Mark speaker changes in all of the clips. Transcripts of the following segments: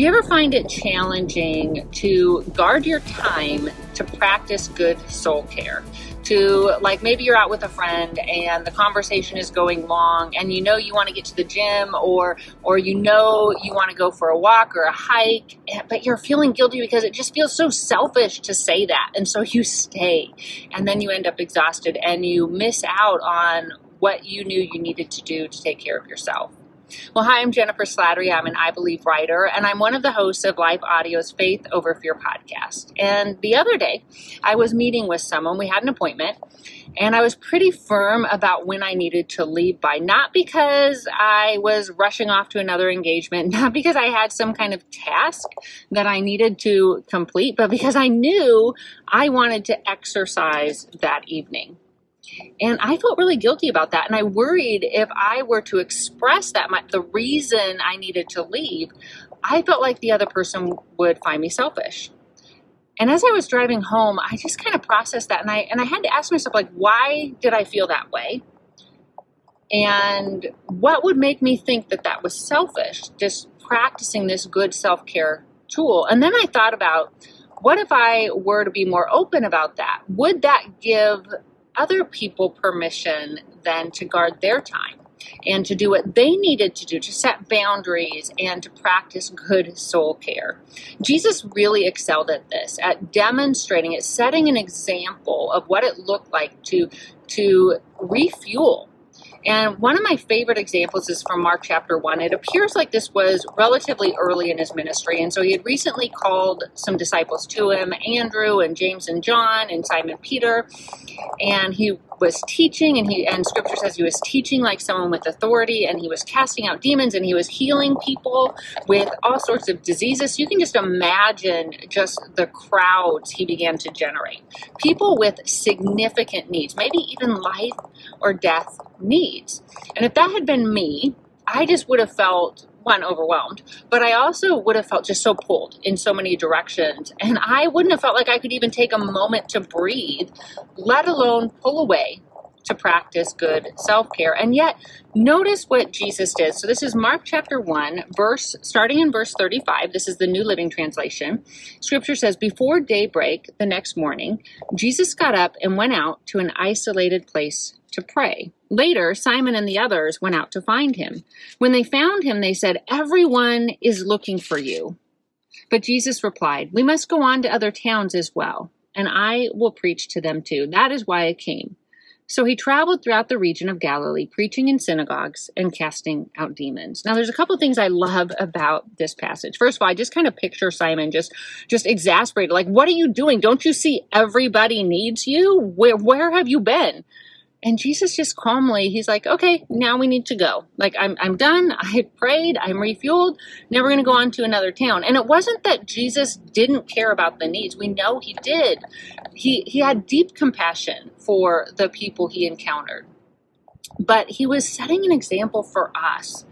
Speaker 1: Do you ever find it challenging to guard your time to practice good soul care? To, like, maybe you're out with a friend and the conversation is going long and you know you want to get to the gym, or you know you want to go for a walk or a hike, but you're feeling guilty because it just feels so selfish to say that. And so you stay, and then you end up exhausted and you miss out on what you knew you needed to do to take care of yourself. Well, hi, I'm Jennifer Slattery. I'm an iBelieve writer, and I'm one of the hosts of Life Audio's Faith Over Fear podcast. And the other day, I was meeting with someone. We had an appointment, and I was pretty firm about when I needed to leave by, not because I was rushing off to another engagement, not because I had some kind of task that I needed to complete, but because I knew I wanted to exercise that evening. And I felt really guilty about that. And I worried if I were to express that, the reason I needed to leave, I felt like the other person would find me selfish. And as I was driving home, I just kind of processed that. And I had to ask myself, like, why did I feel that way? And what would make me think that that was selfish, just practicing this good self-care tool? And then I thought about, what if I were to be more open about that? Would that give other people permission then to guard their time and to do what they needed to do, to set boundaries and to practice good soul care? Jesus really excelled at this, at demonstrating it, setting an example of what it looked like to refuel. And one of my favorite examples is from Mark chapter 1. It appears like this was relatively early in his ministry. And so he had recently called some disciples to him, Andrew and James and John and Simon Peter. And he was teaching, and scripture says he was teaching like someone with authority, and he was casting out demons, and he was healing people with all sorts of diseases. So you can just imagine just the crowds he began to generate. People with significant needs, maybe even life or death needs. And if that had been me, I just would have felt, one, overwhelmed, but I also would have felt just so pulled in so many directions. And I wouldn't have felt like I could even take a moment to breathe, let alone pull away to practice good self-care. And yet, notice what Jesus did. So this is Mark chapter 1, starting in verse 35. This is the New Living Translation. Scripture says, before daybreak the next morning, Jesus got up and went out to an isolated place to pray. Later, Simon and the others went out to find him. When they found him, they said, everyone is looking for you. But Jesus replied, we must go on to other towns as well, and I will preach to them too. That is why I came. So he traveled throughout the region of Galilee, preaching in synagogues and casting out demons. Now, there's a couple things I love about this passage. First of all, I just kind of picture Simon just exasperated. Like, what are you doing? Don't you see everybody needs you? Where have you been? And Jesus just calmly, he's like, okay, now we need to go. Like, I'm done. I prayed. I'm refueled. Now we're going to go on to another town. And it wasn't that Jesus didn't care about the needs. We know he did. He had deep compassion for the people he encountered. But he was setting an example for us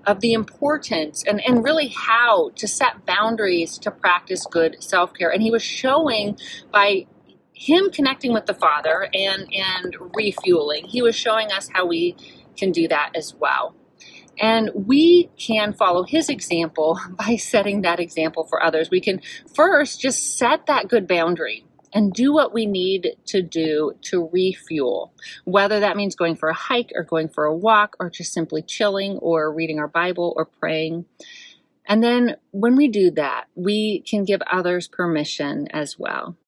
Speaker 1: of the importance and really how to set boundaries to practice good self-care. And he was showing by him connecting with the Father and refueling, he was showing us how we can do that as well. And we can follow his example by setting that example for others. We can first just set that good boundary and do what we need to do to refuel, whether that means going for a hike or going for a walk or just simply chilling or reading our Bible or praying. And then when we do that, we can give others permission as well.